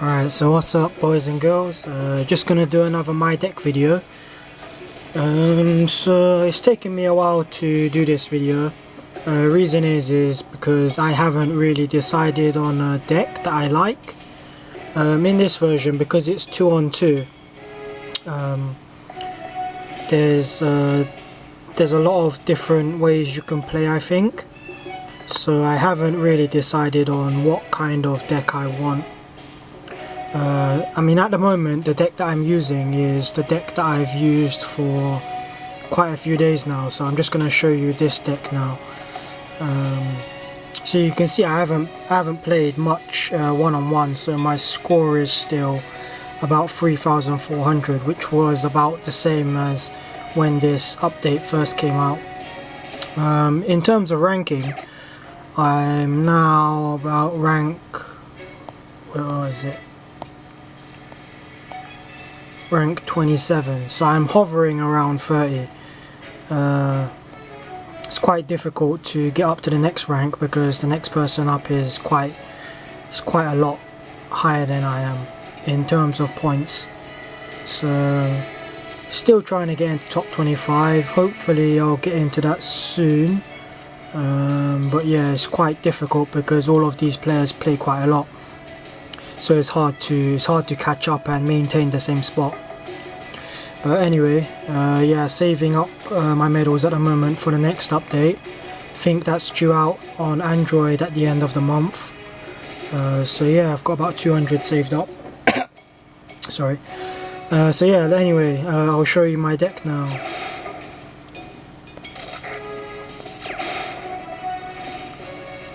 Alright, so what's up boys and girls, just gonna do another my deck video. So it's taken me a while to do this video. Reason is because I haven't really decided on a deck that I like. In this version, because it's 2-on-2, there's a lot of different ways you can play, I think. So I haven't really decided on what kind of deck I want. I mean, at the moment the deck that I'm using is the deck that I've used for quite a few days now, so I'm just going to show you this deck now. So you can see I haven't played much one-on-one, so my score is still about 3,400, which was about the same as when this update first came out. In terms of ranking, I'm now about rank, where is it? Rank 27, so I'm hovering around 30. It's quite difficult to get up to the next rank because the next person up is quite a lot higher than I am in terms of points. So still trying to get into top 25. Hopefully I'll get into that soon. But yeah, it's quite difficult because all of these players play quite a lot. So it's hard to catch up and maintain the same spot. But anyway, yeah, saving up my medals at the moment for the next update. I think that's due out on Android at the end of the month. So yeah, I've got about 200 saved up. Sorry. So yeah, anyway, I'll show you my deck now.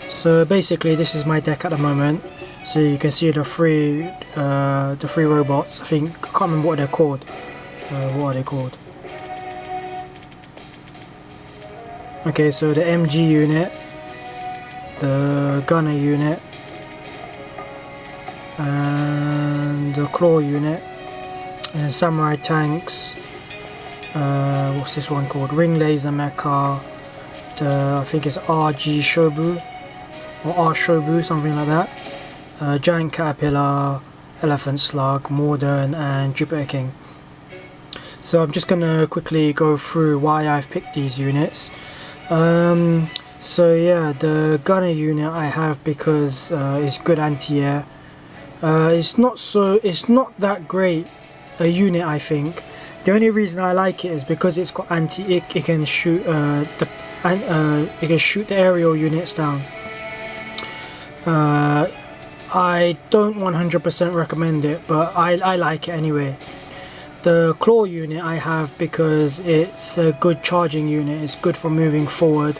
So basically this is my deck at the moment. So you can see the three robots. I can't remember what they're called. What are they called? Okay, so the MG unit, the gunner unit, and the claw unit, and samurai tanks. What's this one called? Ring laser mecha. I think it's RG Shobu or R Shobu, something like that. Giant Caterpillar, Elephant Slug, Morden, and Jupiter King. So I'm just going to quickly go through why I've picked these units. So yeah, the gunner unit I have because it's good anti-air. It's not that great a unit, I think. The only reason I like it is because it's got it can shoot it can shoot the aerial units down. I don't 100% recommend it, but I like it anyway. The claw unit I have because it's a good charging unit, it's good for moving forward.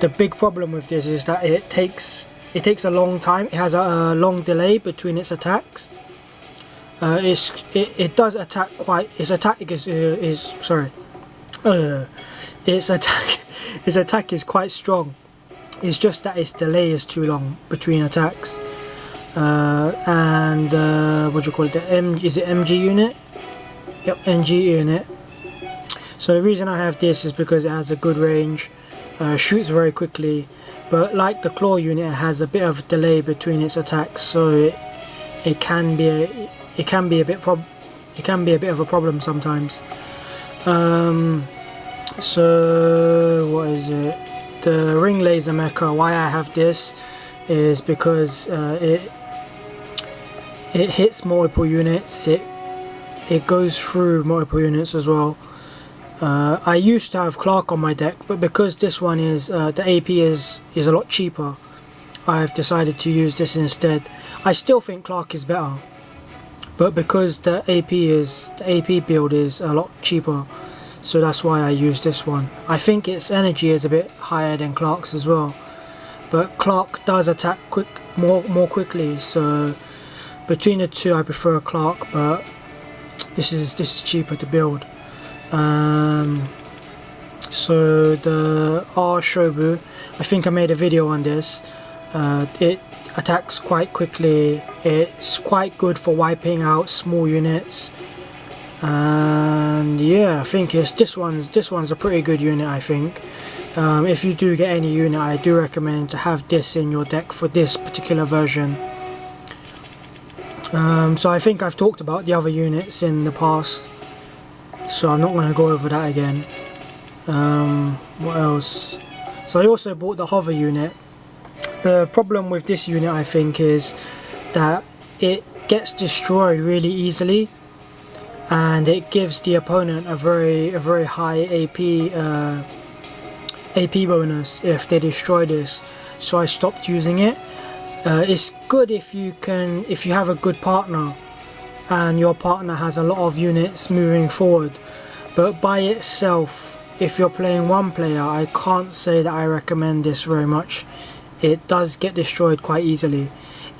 The big problem with this is that it takes a long time, it has a long delay between its attacks. It does attack quite, its attack is quite strong. It's just that its delay is too long between attacks. And what do you call it? Is it MG unit? Yep, MG unit. So the reason I have this is because it has a good range, shoots very quickly, but like the claw unit, it has a bit of delay between its attacks, so it can be a bit of a problem sometimes. So what is it? The ring laser mecha. Why I have this is because it hits multiple units. It goes through multiple units as well. I used to have Clark on my deck, but because this one is the AP is a lot cheaper, I've decided to use this instead. I still think Clark is better, but because the AP build is a lot cheaper, so that's why I use this one. I think its energy is a bit higher than Clark's as well, but Clark does attack more quickly, so between the two I prefer Clark, but this is cheaper to build. So the R Shobu, I think I made a video on this. It attacks quite quickly. It's quite good for wiping out small units. And yeah, I think this one's a pretty good unit, I think. If you do get any unit, I do recommend to have this in your deck for this particular version. So I think I've talked about the other units in the past, so I'm not going to go over that again. What else? So I also bought the hover unit. The problem with this unit, I think, is that it gets destroyed really easily, and it gives the opponent a very high AP bonus if they destroy this. So I stopped using it. It's good if you have a good partner and your partner has a lot of units moving forward, but by itself, if you're playing one player, I can't say that I recommend this very much. It does get destroyed quite easily.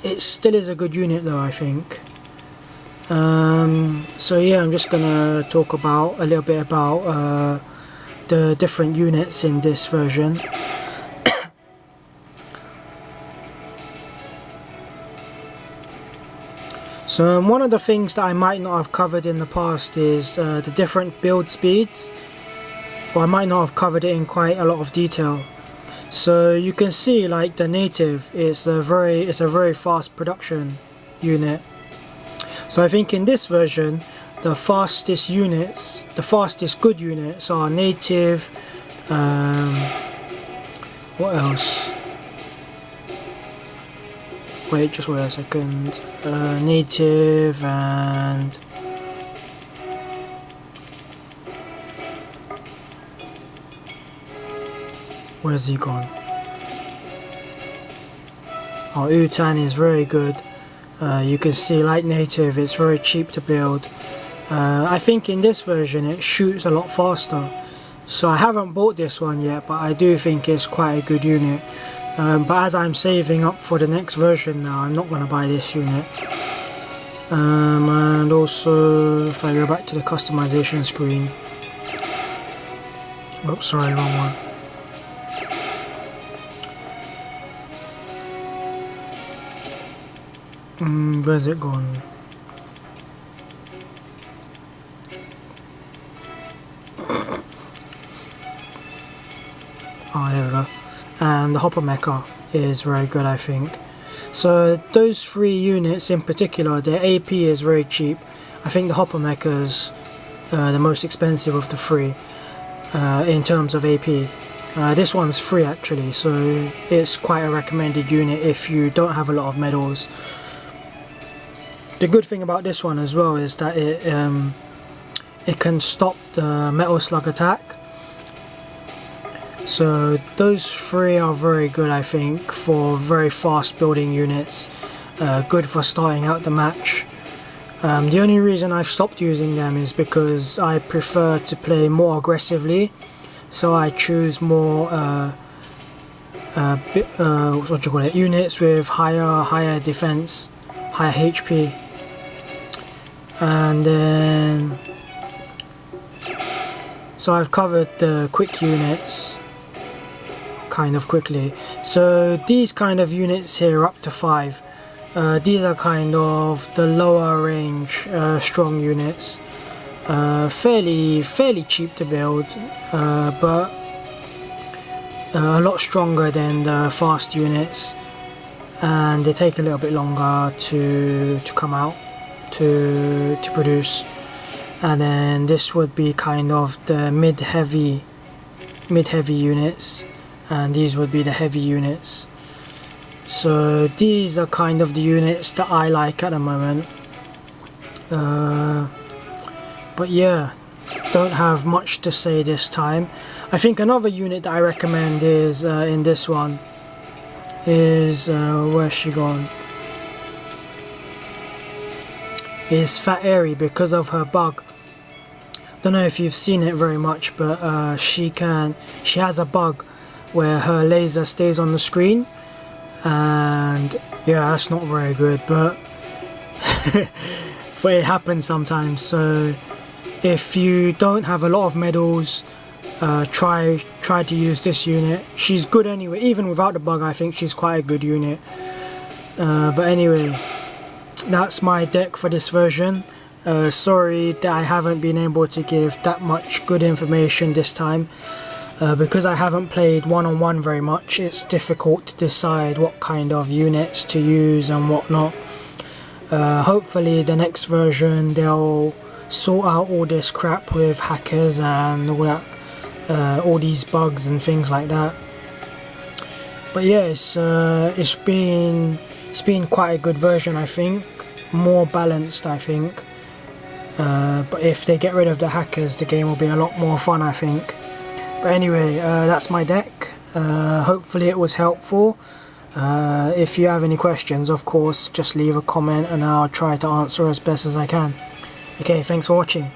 It still is a good unit though, I think. So yeah, I'm just gonna talk about a little bit about the different units in this version. So one of the things that I might not have covered in the past is the different build speeds. Well, I might not have covered it in quite a lot of detail. So you can see, like the native, it's a very fast production unit. So I think in this version, the fastest good units are native. What else? Wait, just wait a second. Native and where's he gone? Oh, Utan is very good. You can see, like native, it's very cheap to build. I think in this version it shoots a lot faster. So I haven't bought this one yet, but I do think it's quite a good unit. But as I'm saving up for the next version now, I'm not going to buy this unit. And also, if I go back to the customization screen. Oops, sorry, wrong one. Where's it gone? Oh, here we go. And the hopper mecha is very good, I think. So those three units in particular, their AP is very cheap. I think the hopper mecha is the most expensive of the three in terms of AP. This one's free actually, so it's quite a recommended unit if you don't have a lot of medals. The good thing about this one as well is that it can stop the metal slug attack. So those three are very good, I think, for very fast building units. Good for starting out the match. The only reason I've stopped using them is because I prefer to play more aggressively. So I choose more units with higher defense, higher HP. And then so I've covered the quick units kind of quickly. So these kind of units here up to 5, these are kind of the lower range strong units, fairly cheap to build, but a lot stronger than the fast units, and they take a little bit longer to come out to produce. And then this would be kind of the mid-heavy units, and these would be the heavy units. So these are kind of the units that I like at the moment. But yeah, don't have much to say this time. I think another unit that I recommend is in this one is where's she gone? Is Fat Airy, because of her bug. Don't know if you've seen it very much, but she has a bug where her laser stays on the screen, and yeah, that's not very good, but but it happens sometimes. So if you don't have a lot of medals, try to use this unit. She's good anyway, even without the bug. I think she's quite a good unit. But anyway, that's my deck for this version. Sorry that I haven't been able to give that much good information this time. Because I haven't played one-on-one very much, it's difficult to decide what kind of units to use and whatnot. Hopefully the next version they'll sort out all this crap with hackers and all that, all these bugs and things like that. But yeah, it's been quite a good version, I think, more balanced, I think. But if they get rid of the hackers, the game will be a lot more fun, I think. But anyway, that's my deck. Hopefully it was helpful. If you have any questions, of course, just leave a comment and I'll try to answer as best as I can. Okay, thanks for watching.